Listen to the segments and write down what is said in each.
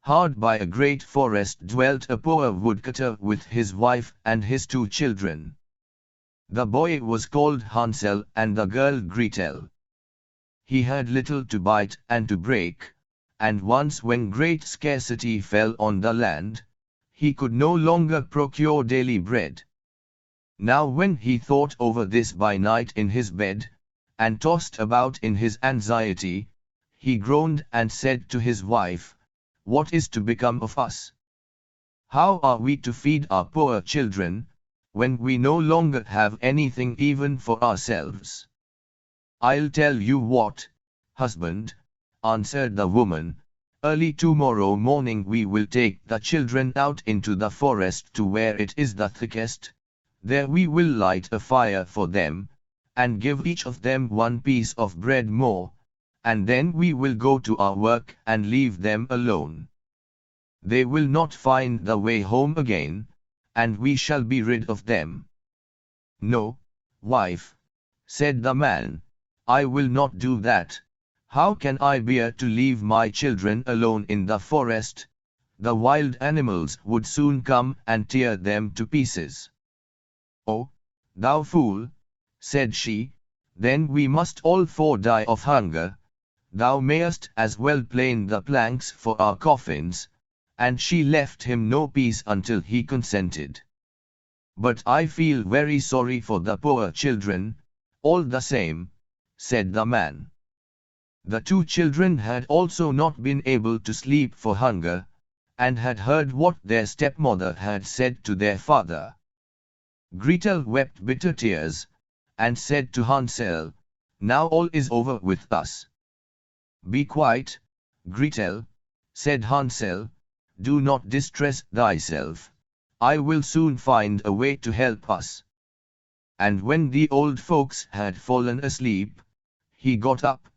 Hard by a great forest dwelt a poor woodcutter with his wife and his 2 children. The boy was called Hansel and the girl Gretel. He had little to bite and to break, and once when great scarcity fell on the land, he could no longer procure daily bread. Now when he thought over this by night in his bed, and tossed about in his anxiety, he groaned and said to his wife, "What is to become of us? How are we to feed our poor children, when we no longer have anything even for ourselves?" "I'll tell you what, husband," answered the woman, "early tomorrow morning we will take the children out into the forest to where it is the thickest. There we will light a fire for them, and give each of them 1 piece of bread more, and then we will go to our work and leave them alone. They will not find the way home again, and we shall be rid of them." "No, wife," said the man, "I will not do that. How can I bear to leave my children alone in the forest? The wild animals would soon come and tear them to pieces." "Oh, thou fool," said she, "then we must all 4 die of hunger. Thou mayest as well plane the planks for our coffins," and she left him no peace until he consented. "But I feel very sorry for the poor children, all the same," said the man. The 2 children had also not been able to sleep for hunger, and had heard what their stepmother had said to their father. Gretel wept bitter tears, and said to Hansel, "Now all is over with us." "Be quiet, Gretel," said Hansel, "do not distress thyself. I will soon find a way to help us." And when the old folks had fallen asleep, he got up,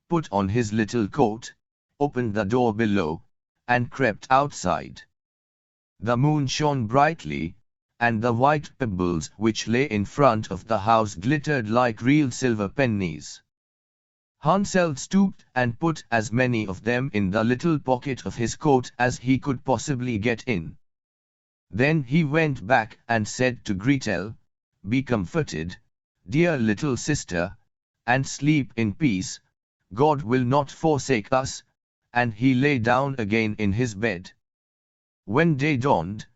put on his little coat, opened the door below, and crept outside. The moon shone brightly, and the white pebbles which lay in front of the house glittered like real silver pennies. Hansel stooped and put as many of them in the little pocket of his coat as he could possibly get in. Then he went back and said to Gretel, "Be comforted, dear little sister, and sleep in peace. God will not forsake us," and he lay down again in his bed. When day dawned,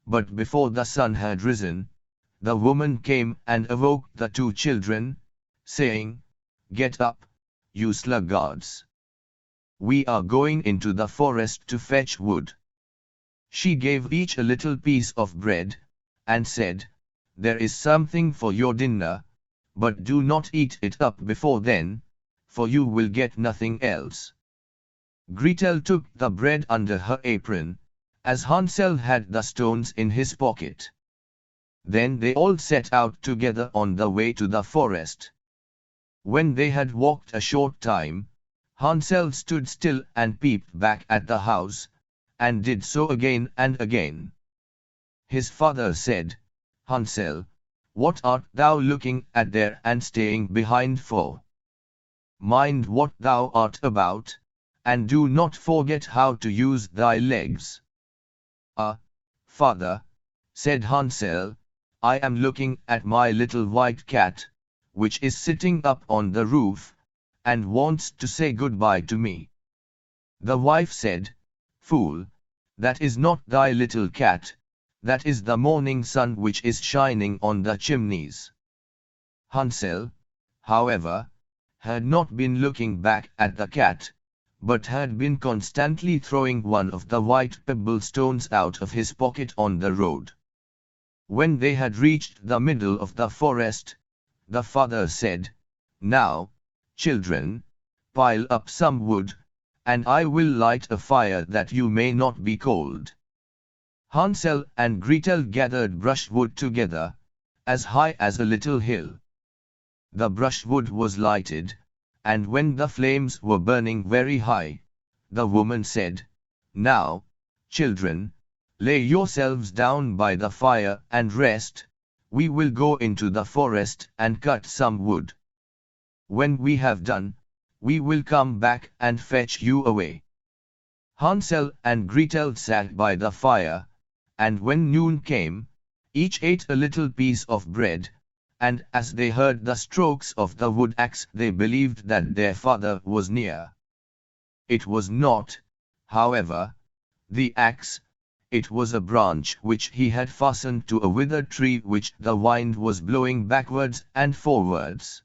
but before the sun had risen, the woman came and awoke the 2 children, saying, "Get up, you sluggards. We are going into the forest to fetch wood." She gave each a little piece of bread, and said, "There is something for your dinner, but do not eat it up before then, for you will get nothing else." Gretel took the bread under her apron, as Hansel had the stones in his pocket. Then they all set out together on the way to the forest. When they had walked a short time, Hansel stood still and peeped back at the house, and did so again and again. His father said, "Hansel, what art thou looking at there and staying behind for? Mind what thou art about, and do not forget how to use thy legs." "Ah, father," said Hansel, "I am looking at my little white cat, which is sitting up on the roof, and wants to say goodbye to me." The wife said, "Fool, that is not thy little cat, that is the morning sun which is shining on the chimneys." Hansel, however, had not been looking back at the cat, but had been constantly throwing one of the white pebble stones out of his pocket on the road. When they had reached the middle of the forest, the father said, "Now, children, pile up some wood, and I will light a fire that you may not be cold." Hansel and Gretel gathered brushwood together, as high as a little hill. The brushwood was lighted, and when the flames were burning very high, the woman said, "Now, children, lay yourselves down by the fire and rest. We will go into the forest and cut some wood. When we have done, we will come back and fetch you away." Hansel and Gretel sat by the fire, and when noon came, each ate a little piece of bread, and as they heard the strokes of the wood axe they believed that their father was near. It was not, however, the axe, it was a branch which he had fastened to a withered tree which the wind was blowing backwards and forwards.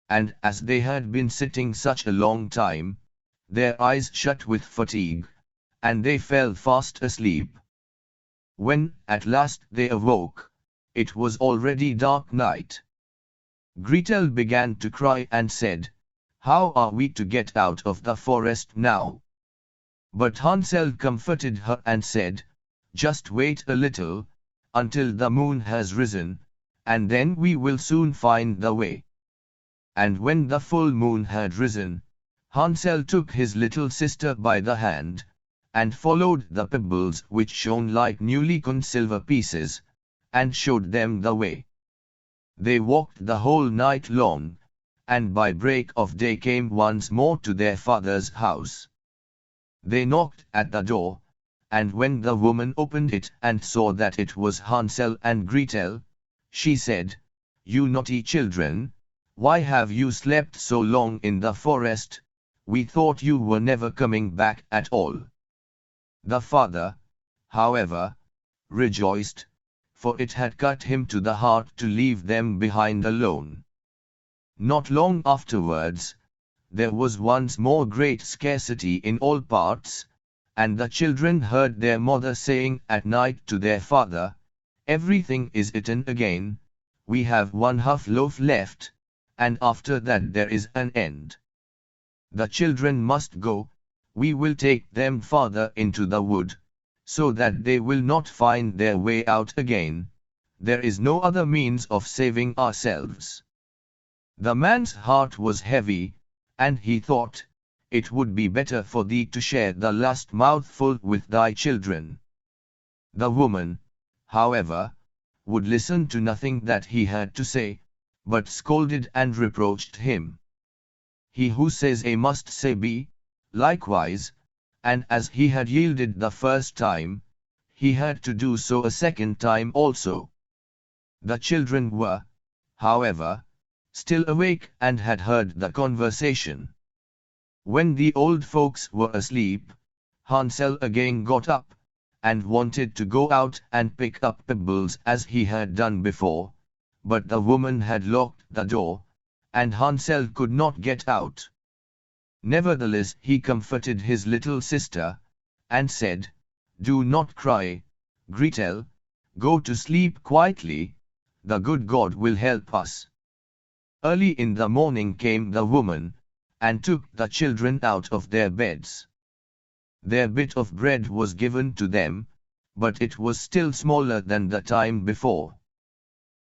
And as they had been sitting such a long time, their eyes shut with fatigue, and they fell fast asleep. When at last they awoke, it was already dark night. Gretel began to cry and said, "How are we to get out of the forest now?" But Hansel comforted her and said, "Just wait a little, until the moon has risen, and then we will soon find the way." And when the full moon had risen, Hansel took his little sister by the hand, and followed the pebbles which shone like newly coined silver pieces, and showed them the way. They walked the whole night long, and by break of day came once more to their father's house. They knocked at the door, and when the woman opened it and saw that it was Hansel and Gretel, she said, "You naughty children, why have you slept so long in the forest? We thought you were never coming back at all." The father, however, rejoiced, for it had cut him to the heart to leave them behind alone. Not long afterwards, there was once more great scarcity in all parts, and the children heard their mother saying at night to their father, "Everything is eaten again, we have one half loaf left, and after that there is an end. The children must go, we will take them farther into the wood, so that they will not find their way out again. There is no other means of saving ourselves." The man's heart was heavy, and he thought, "It would be better for thee to share the last mouthful with thy children." The woman, however, would listen to nothing that he had to say, but scolded and reproached him. He who says A must say B, likewise, and as he had yielded the first time, he had to do so a second time also. The children were, however, still awake and had heard the conversation. When the old folks were asleep, Hansel again got up, and wanted to go out and pick up pebbles as he had done before, but the woman had locked the door, and Hansel could not get out. Nevertheless he comforted his little sister, and said, "Do not cry, Gretel, go to sleep quietly, the good God will help us." Early in the morning came the woman, and took the children out of their beds. Their bit of bread was given to them, but it was still smaller than the time before.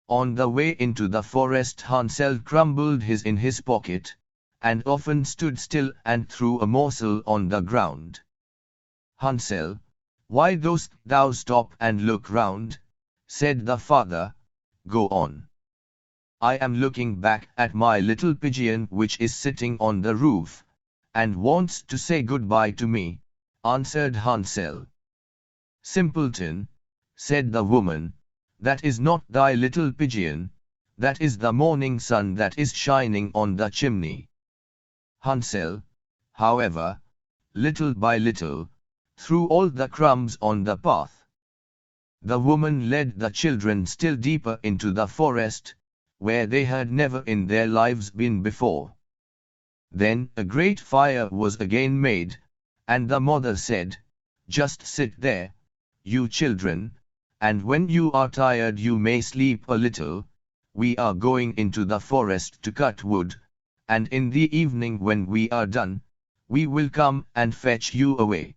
On the way into the forest Hansel crumbled his in his pocket, and often stood still and threw a morsel on the ground. "Hansel, why dost thou stop and look round?" said the father. "Go on." "I am looking back at my little pigeon which is sitting on the roof, and wants to say goodbye to me," answered Hansel. "Simpleton," said the woman, "that is not thy little pigeon, that is the morning sun that is shining on the chimney." Hansel, however, little by little, threw all the crumbs on the path. The woman led the children still deeper into the forest, where they had never in their lives been before. Then a great fire was again made, and the mother said, "Just sit there, you children, and when you are tired you may sleep a little. We are going into the forest to cut wood, and in the evening when we are done, we will come and fetch you away."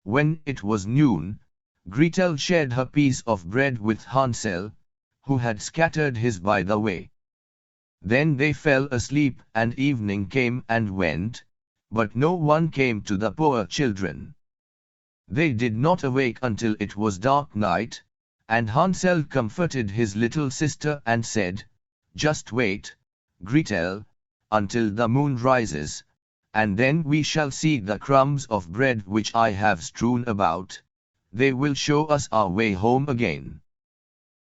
When it was noon, Gretel shared her piece of bread with Hansel, who had scattered his by the way. Then they fell asleep and evening came and went, but no one came to the poor children. They did not awake until it was dark night, and Hansel comforted his little sister and said, "Just wait, Gretel, until the moon rises, and then we shall see the crumbs of bread which I have strewn about. They will show us our way home again.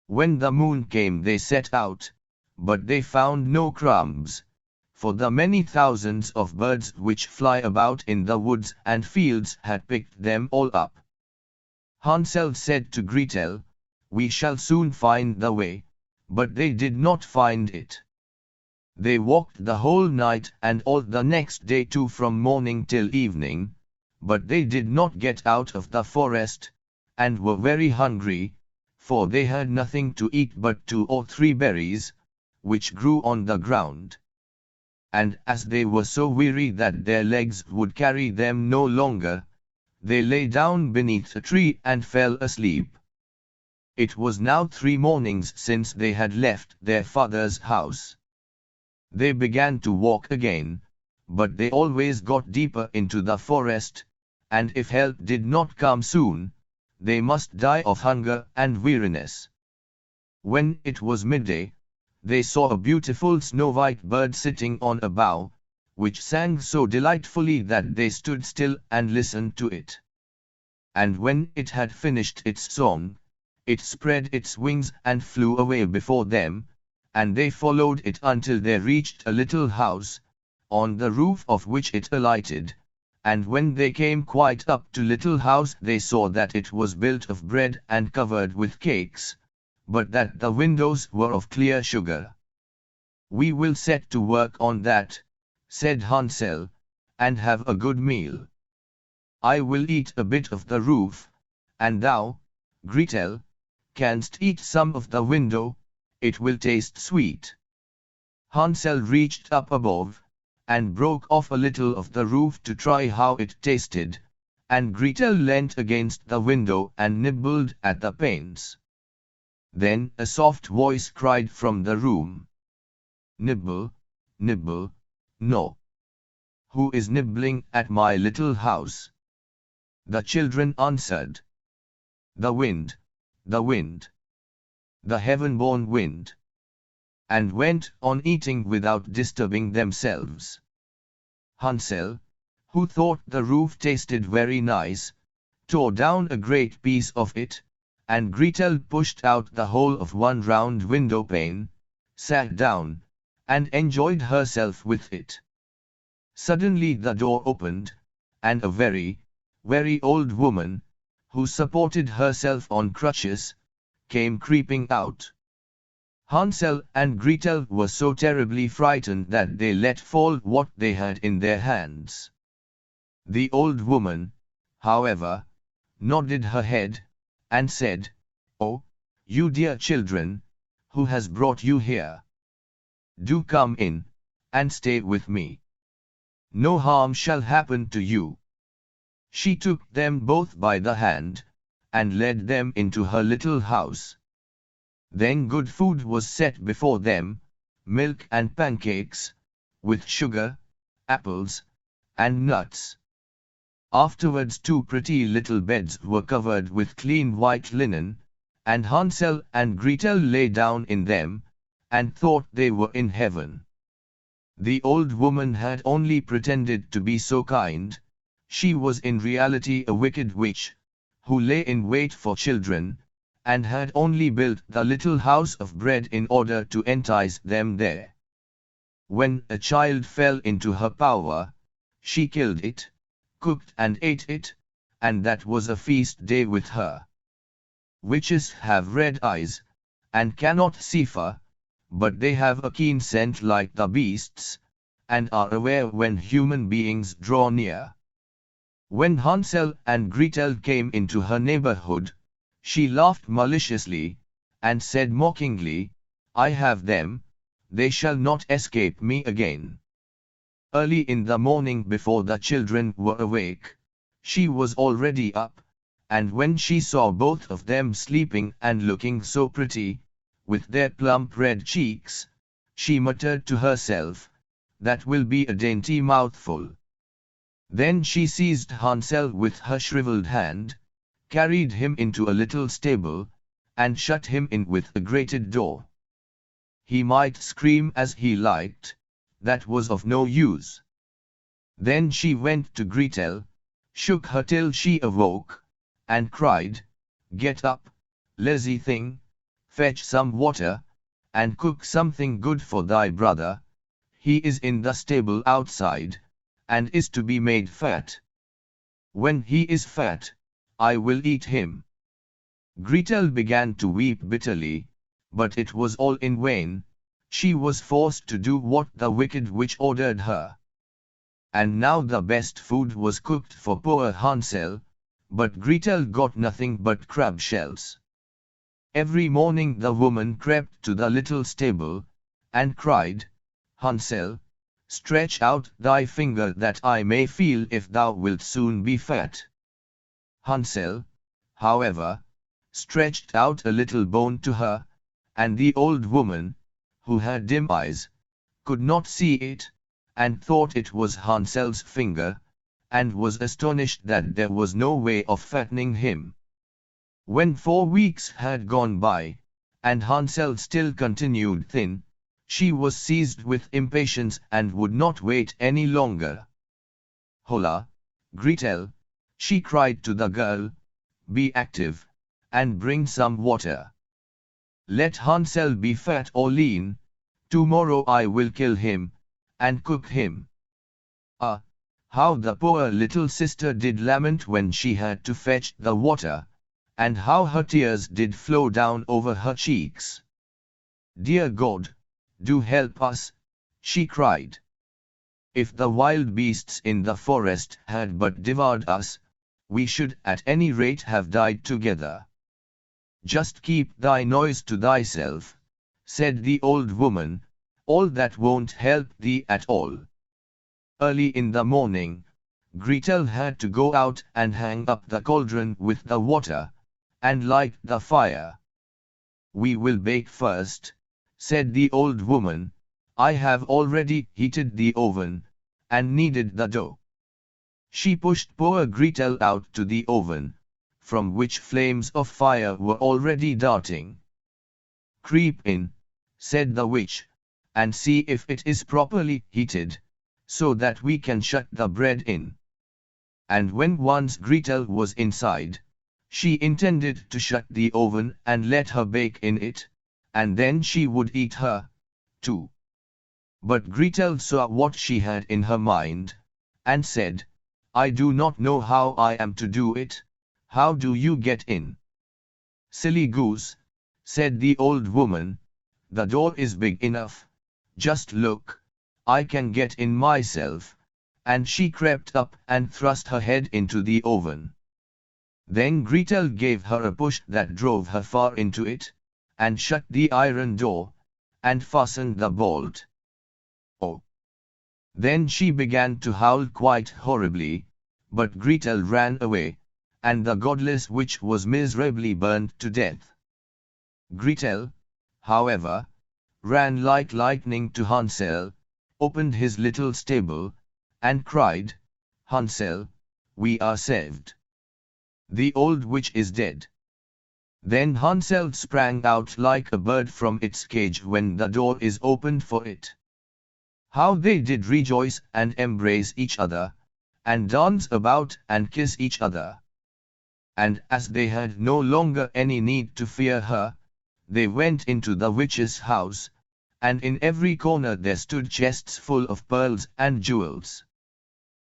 When the moon came they set out, but they found no crumbs, for the many thousands of birds which fly about in the woods and fields had picked them all up. Hansel said to Gretel, "We shall soon find the way," but they did not find it. They walked the whole night and all the next day too from morning till evening, but they did not get out of the forest, and were very hungry, for they had nothing to eat but 2 or 3 berries, which grew on the ground. And as they were so weary that their legs would carry them no longer, they lay down beneath a tree and fell asleep. It was now 3 mornings since they had left their father's house. They began to walk again, but they always got deeper into the forest, and if help did not come soon, they must die of hunger and weariness. When it was midday, they saw a beautiful snow-white bird sitting on a bough, which sang so delightfully that they stood still and listened to it. And when it had finished its song, it spread its wings and flew away before them, and they followed it until they reached a little house, on the roof of which it alighted. And when they came quite up to little house they saw that it was built of bread and covered with cakes, but that the windows were of clear sugar. "We will set to work on that," said Hansel, "and have a good meal. I will eat a bit of the roof, and thou, Gretel, canst eat some of the window, it will taste sweet." Hansel reached up above, and broke off a little of the roof to try how it tasted, and Gretel leant against the window and nibbled at the panes. Then a soft voice cried from the room, "Nibble, nibble, no. Who is nibbling at my little house?" The children answered, "The wind, the wind, the heaven-born wind," and went on eating without disturbing themselves. Hansel, who thought the roof tasted very nice, tore down a great piece of it, and Gretel pushed out the whole of one round window pane, sat down, and enjoyed herself with it. Suddenly the door opened, and a very, very old woman, who supported herself on crutches, came creeping out. Hansel and Gretel were so terribly frightened that they let fall what they had in their hands. The old woman, however, nodded her head, and said, "Oh, you dear children, who has brought you here? Do come in, and stay with me. No harm shall happen to you." She took them both by the hand, and led them into her little house. Then good food was set before them, milk and pancakes, with sugar, apples, and nuts. Afterwards 2 pretty little beds were covered with clean white linen, and Hansel and Gretel lay down in them, and thought they were in heaven. The old woman had only pretended to be so kind. She was in reality a wicked witch, who lay in wait for children, and had only built the little house of bread in order to entice them there. When a child fell into her power, she killed it, cooked and ate it, and that was a feast day with her. Witches have red eyes, and cannot see far, but they have a keen scent like the beasts, and are aware when human beings draw near. When Hansel and Gretel came into her neighborhood, she laughed maliciously, and said mockingly, "I have them, they shall not escape me again." Early in the morning before the children were awake, she was already up, and when she saw both of them sleeping and looking so pretty, with their plump red cheeks, she muttered to herself, "That will be a dainty mouthful." Then she seized Hansel with her shriveled hand, carried him into a little stable, and shut him in with a grated door. He might scream as he liked, that was of no use. Then she went to Gretel, shook her till she awoke, and cried, "Get up, lazy thing, fetch some water, and cook something good for thy brother. He is in the stable outside, and is to be made fat. When he is fat, I will eat him." Gretel began to weep bitterly, but it was all in vain. She was forced to do what the wicked witch ordered her. And now the best food was cooked for poor Hansel, but Gretel got nothing but crab shells. Every morning the woman crept to the little stable, and cried, "Hansel, stretch out thy finger that I may feel if thou wilt soon be fat." Hansel, however, stretched out a little bone to her, and the old woman, who had dim eyes, could not see it, and thought it was Hansel's finger, and was astonished that there was no way of fattening him. When 4 weeks had gone by, and Hansel still continued thin, she was seized with impatience and would not wait any longer. "Hola, Gretel," she cried to the girl, "be active, and bring some water. Let Hansel be fat or lean, tomorrow I will kill him, and cook him." Ah, how the poor little sister did lament when she had to fetch the water, and how her tears did flow down over her cheeks. "Dear God, do help us," she cried. "If the wild beasts in the forest had but devoured us, we should at any rate have died together." "Just keep thy noise to thyself," said the old woman, "all that won't help thee at all." Early in the morning, Gretel had to go out and hang up the cauldron with the water, and light the fire. "We will bake first," said the old woman. "I have already heated the oven, and kneaded the dough." She pushed poor Gretel out to the oven, from which flames of fire were already darting. "Creep in," said the witch, "and see if it is properly heated, so that we can shut the bread in." And when once Gretel was inside, she intended to shut the oven and let her bake in it, and then she would eat her, too. But Gretel saw what she had in her mind, and said, "I do not know how I am to do it. How do you get in?" "Silly goose," said the old woman, "the door is big enough. Just look, I can get in myself," and she crept up and thrust her head into the oven. Then Gretel gave her a push that drove her far into it, and shut the iron door, and fastened the bolt. Oh! Then she began to howl quite horribly, but Gretel ran away, and the godless witch was miserably burned to death. Gretel, however, ran like lightning to Hansel, opened his little stable, and cried, "Hansel, we are saved. The old witch is dead." Then Hansel sprang out like a bird from its cage when the door is opened for it. How they did rejoice and embrace each other, and dance about and kiss each other. And as they had no longer any need to fear her, they went into the witch's house, and in every corner there stood chests full of pearls and jewels.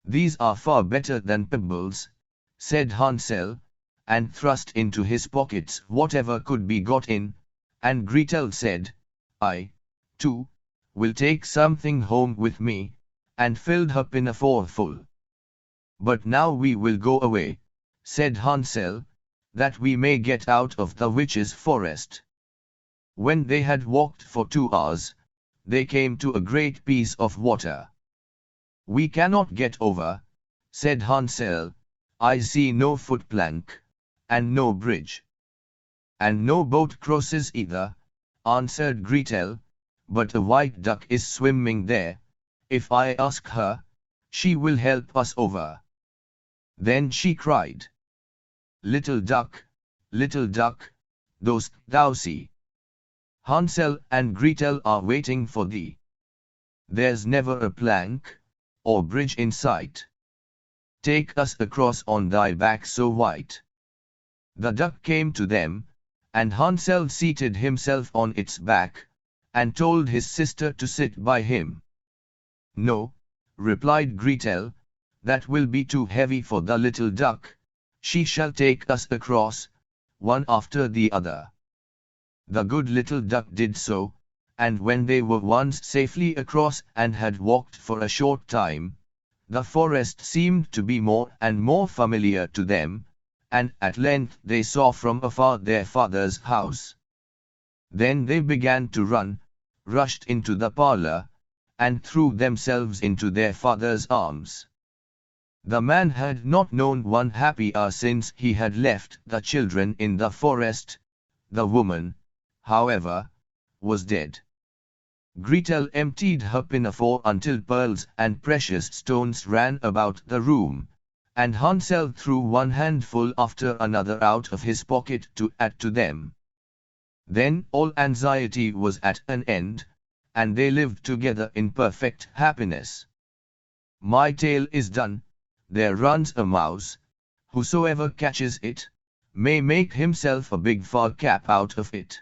"These are far better than pebbles," said Hansel, and thrust into his pockets whatever could be got in, and Gretel said, "I, too, will take something home with me," and filled her pinafore full. "But now we will go away," said Hansel, "that we may get out of the witch's forest." When they had walked for 2 hours, they came to a great piece of water. "We cannot get over," said Hansel. "I see no footplank, and no bridge." "And no boat crosses either," answered Gretel, "but a white duck is swimming there. If I ask her, she will help us over." Then she cried, little duck, dost thou see? Hansel and Gretel are waiting for thee. There's never a plank, or bridge in sight. Take us across on thy back so white. The duck came to them, and Hansel seated himself on its back, and told his sister to sit by him. No, replied Gretel, that will be too heavy for the little duck, she shall take us across, one after the other. The good little duck did so, and when they were once safely across and had walked for a short time, the forest seemed to be more and more familiar to them, and at length they saw from afar their father's house. Then they began to run, rushed into the parlor, and threw themselves into their father's arms. The man had not known one happy hour since he had left the children in the forest. The woman, however, was dead. Gretel emptied her pinafore until pearls and precious stones ran about the room, and Hansel threw one handful after another out of his pocket to add to them. Then all anxiety was at an end, and they lived together in perfect happiness. My tale is done. There runs a mouse, whosoever catches it, may make himself a big fur cap out of it.